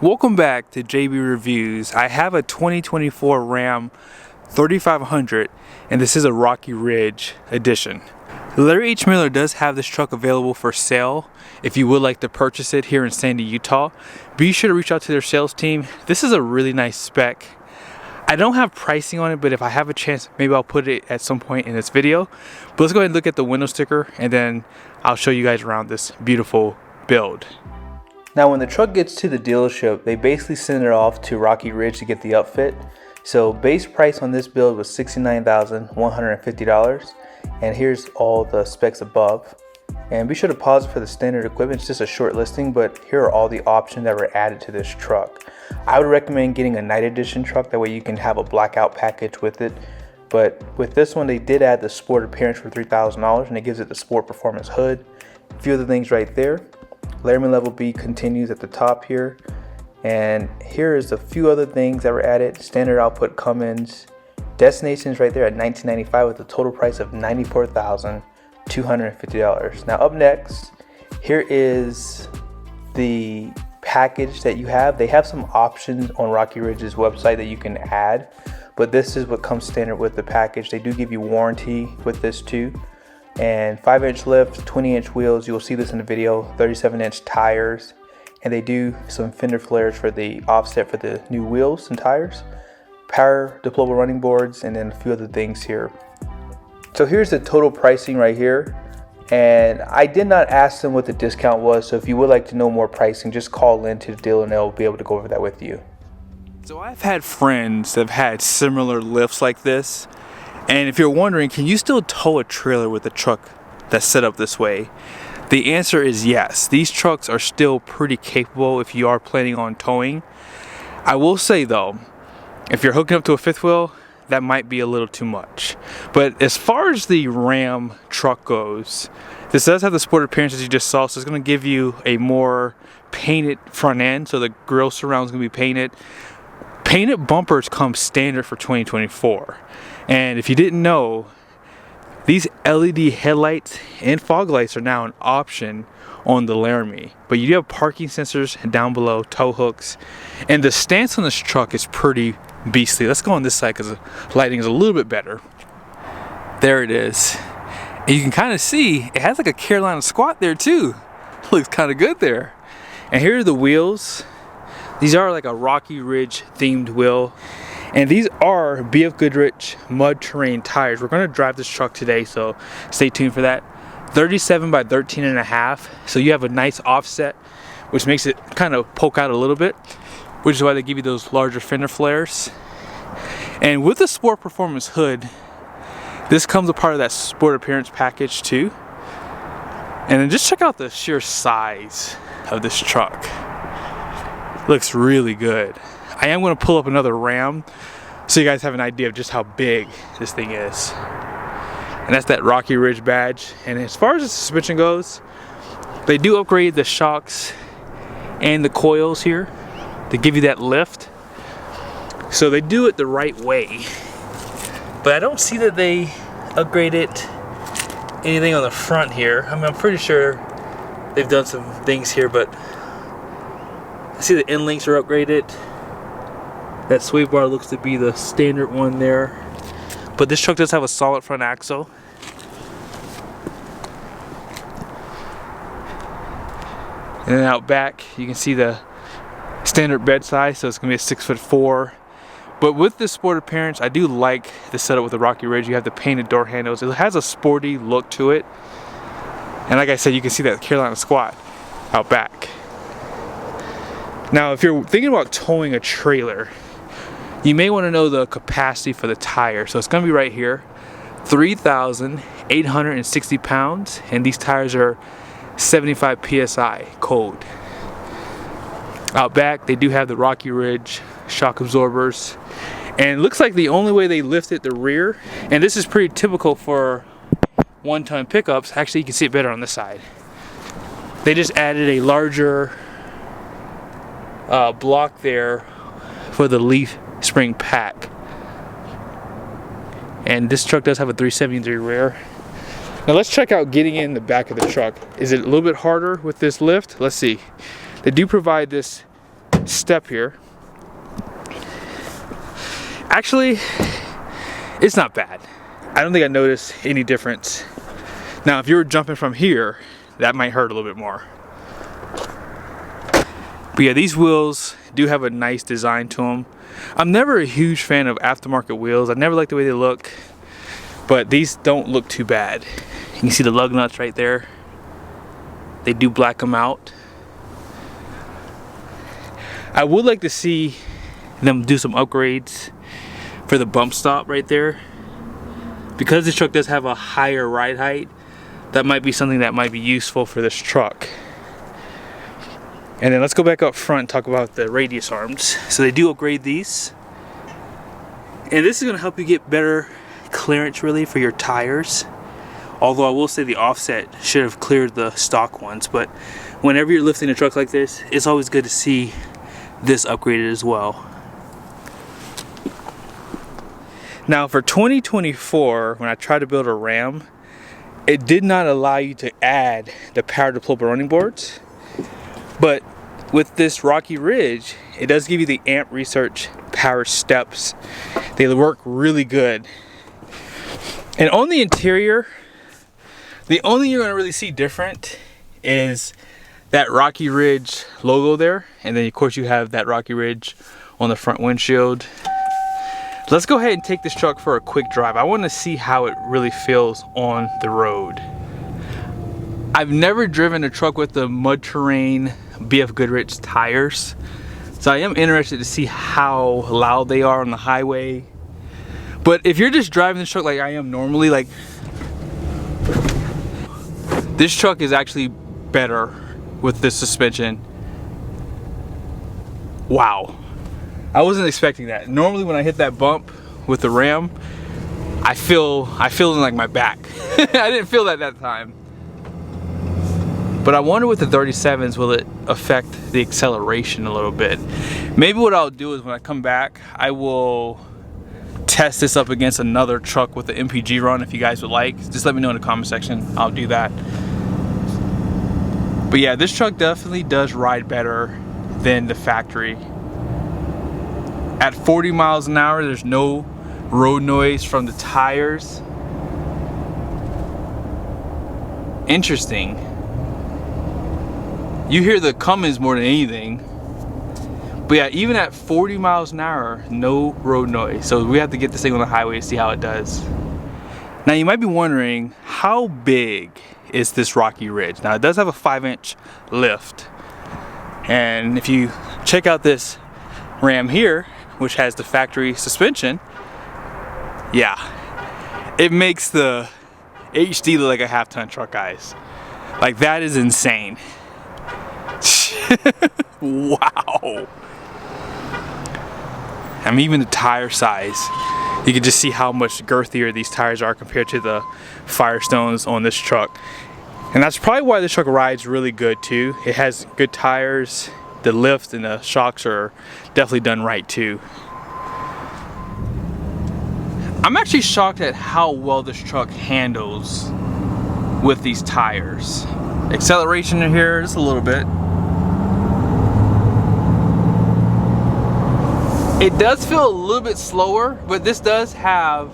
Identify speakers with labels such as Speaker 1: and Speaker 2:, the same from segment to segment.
Speaker 1: Welcome back to JB Reviews. I have a 2024 Ram 3500 and this is a Rocky Ridge edition. Larry H. Miller does have this truck available for sale if you would like to purchase it here in Sandy, Utah. Be sure to reach out to their sales team. This is a really nice spec. I don't have pricing on it, but if I have a chance, maybe I'll put it at some point in this video. But let's go ahead and look at the window sticker and then I'll show you guys around this beautiful build. Now when the truck gets to the dealership, they basically send it off to Rocky Ridge to get the upfit. So base price on this build was $69,150, and here's all the specs above. And be sure to pause it for the standard equipment. It's just a short listing, but here are all the options that were added to this truck. I would recommend getting a night edition truck, that way you can have a blackout package with it. But with this one, they did add the sport appearance for $3,000, and it gives it the sport performance hood. A few other things right there. Layerman level B continues at the top here, and here is a few other things that were added. Standard output Cummins, destinations right there at $1995 with a total price of $94,250. Now up next, here is the package that you have. They have some options on Rocky Ridge's website that you can add, but this is what comes standard with the package. They do give you warranty with this too. And 5-inch lift, 20-inch wheels, you'll see this in the video, 37-inch tires, and they do some fender flares for the offset for the new wheels and tires, power deployable running boards, and then a few other things here. So here's the total pricing right here, and I did not ask them what the discount was, so if you would like to know more pricing, just call in to the dealer and they'll be able to go over that with you. So I've had friends that have had similar lifts like this. And if you're wondering, can you still tow a trailer with a truck that's set up this way? The answer is yes. These trucks are still pretty capable if you are planning on towing. I will say though, if you're hooking up to a fifth wheel, that might be a little too much. But as far as the Ram truck goes, this does have the sport appearance as you just saw, so it's going to give you a more painted front end, so the grille surround is going to be painted. Painted bumpers come standard for 2024. And if you didn't know, these LED headlights and fog lights are now an option on the Laramie. But you do have parking sensors down below, tow hooks, and the stance on this truck is pretty beastly. Let's go on this side because the lighting is a little bit better. There it is. And you can kind of see it has like a Carolina squat there too. Looks kind of good there. And here are the wheels. These are like a Rocky Ridge themed wheel. And these are BFGoodrich mud terrain tires. We're going to drive this truck today, so stay tuned for that. 37 by 13.5, so you have a nice offset, which makes it kind of poke out a little bit, which is why they give you those larger fender flares. And with the sport performance hood, this comes a part of that sport appearance package too. And then just check out the sheer size of this truck. Looks really good. I am going to pull up another Ram so you guys have an idea of just how big this thing is. And that's that Rocky Ridge badge. And as far as the suspension goes, they do upgrade the shocks and the coils here to give you that lift. So they do it the right way. But I don't see that they upgraded anything on the front here. I mean, I'm pretty sure they've done some things here, but I see the end links are upgraded. That sway bar looks to be the standard one there. But this truck does have a solid front axle. And then out back, you can see the standard bed size, so it's gonna be a 6'4". But with this sport appearance, I do like the setup with the Rocky Ridge. You have the painted door handles. It has a sporty look to it. And like I said, you can see that Carolina squat out back. Now, if you're thinking about towing a trailer, you may want to know the capacity for the tire. So it's going to be right here, 3,860 pounds, and these tires are 75 PSI cold. Out back, they do have the Rocky Ridge shock absorbers, and it looks like the only way they lifted the rear, and this is pretty typical for one-ton pickups. Actually, you can see it better on this side. They just added a larger block there for the leaf spring pack, and this truck does have a 373 rear. Now let's check out getting in the back of the truck. Is it a little bit harder with this lift? Let's see. They do provide this
Speaker 2: step here. Actually, it's not bad. I don't think I noticed any difference. Now, if you were jumping from here, that might hurt a little bit more. But yeah, these wheels do have a nice design to them. I'm never a huge fan of aftermarket wheels. I never like the way they look, but these don't look too bad. You can see the lug nuts right there. They do black them out. I would like to see them do some upgrades for the bump stop right there. Because this truck does have a higher ride height, that might be something that might be useful for this truck. And then let's go back up front and talk about the radius arms. So they do upgrade these. And this is going to help you get better clearance really for your tires. Although I will say the offset should have cleared the stock ones. But whenever you're lifting a truck like this, it's always good to see this upgraded as well. Now for 2024, when I tried to build a Ram, it did not allow you to add the power deployable running boards. But with this Rocky Ridge, it does give you the Amp Research PowerSteps. They work really good. And on the interior, the only thing you're going to really see different is that Rocky Ridge logo there. And then of course you have that Rocky Ridge on the front windshield. Let's go ahead and take this truck for a quick drive. I want to see how it really feels on the road. I've never driven a truck with the mud terrain BFGoodrich tires, so I am interested to see how loud they are on the highway. But if you're just driving this truck like I am normally, like, this truck is actually better with this suspension. Wow, I wasn't expecting that. Normally when I hit that bump with the Ram, I feel it in like my back. I didn't feel that time. But I wonder with the 37's, will it affect the acceleration a little bit? Maybe what I'll do is when I come back, I will test this up against another truck with the MPG run if you guys would like. Just let me know in the comment section, I'll do that. But yeah, this truck definitely does ride better than the factory. At 40 miles an hour, there's no road noise from the tires. Interesting. You hear the Cummins more than anything. But yeah, even at 40 miles an hour, no road noise. So we have to get this thing on the highway to see how it does. Now you might be wondering, how big is this Rocky Ridge? Now it does have a 5-inch lift. And if you check out this Ram here, which has the factory suspension, yeah, it makes the HD look like a half-ton truck, guys. Like, that is insane. Wow. I mean, even the tire size, you can just see how much girthier these tires are compared to the Firestones on this truck. And that's probably why this truck rides really good too. It has good tires, the lift and the shocks are definitely done right too. I'm actually shocked at how well this truck handles with these tires. Acceleration in here just a little bit. It does feel a little bit slower, but this does have,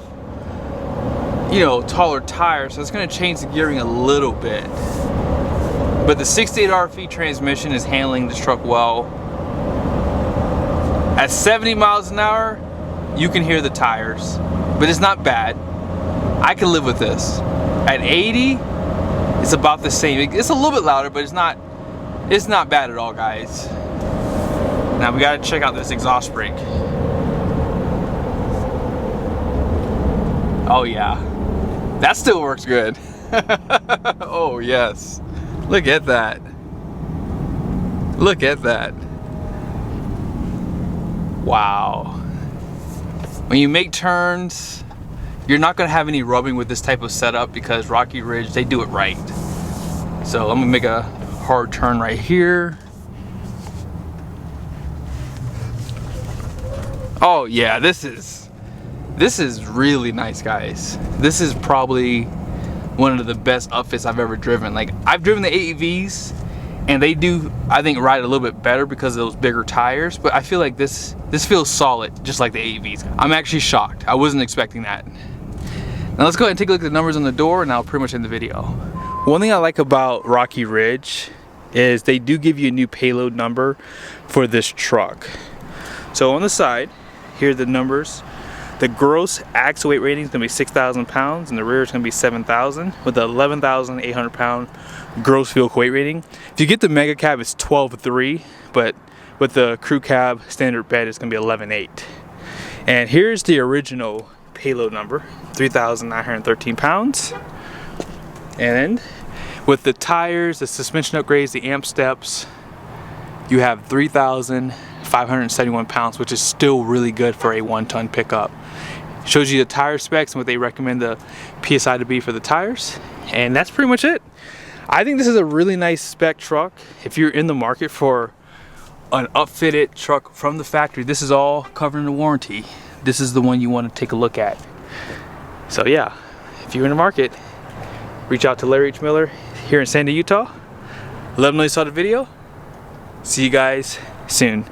Speaker 2: you know, taller tires, so it's going to change the gearing a little bit. But the 68 RFE transmission is handling this truck well. At 70 miles an hour, you can hear the tires, but it's not bad. I can live with this. At 80, it's about the same. It's a little bit louder, but it's not bad at all, guys. Now we gotta check out this exhaust brake. Oh yeah, that still works good. Oh yes, look at that. Look at that. Wow. When you make turns, you're not gonna have any rubbing with this type of setup because Rocky Ridge, they do it right. So I'm gonna make a hard turn right here. Oh yeah, this is really nice, guys. This is probably one of the best upfits I've ever driven. Like, I've driven the AEVs and they do, I think, ride a little bit better because of those bigger tires, but I feel like this feels solid, just like the AEVs. I'm actually shocked. I wasn't expecting that. Now let's go ahead and take a look at the numbers on the door, and I'll pretty much end the video. One thing I like about Rocky Ridge is they do give you a new payload number for this truck. So on the side, here are the numbers. The gross axle weight rating is going to be 6,000 pounds, and the rear is going to be 7,000 with an 11,800 pound gross vehicle weight rating. If you get the mega cab, it's 12.3, but with the crew cab standard bed, it's going to be 11.8. And here's the original payload number, 3,913 pounds. And with the tires, the suspension upgrades, the amp steps, you have 3,571 pounds, which is still really good for a 1-ton pickup. Shows you the tire specs and what they recommend the PSI to be for the tires. And that's pretty much it. I think this is a really nice spec truck. If you're in the market for an upfitted truck from the factory, this is all covered in the warranty. This is the one you want to take a look at. So yeah, if you're in the market, reach out to Larry H. Miller here in Sandy, Utah. Let them know you saw the video. See you guys soon.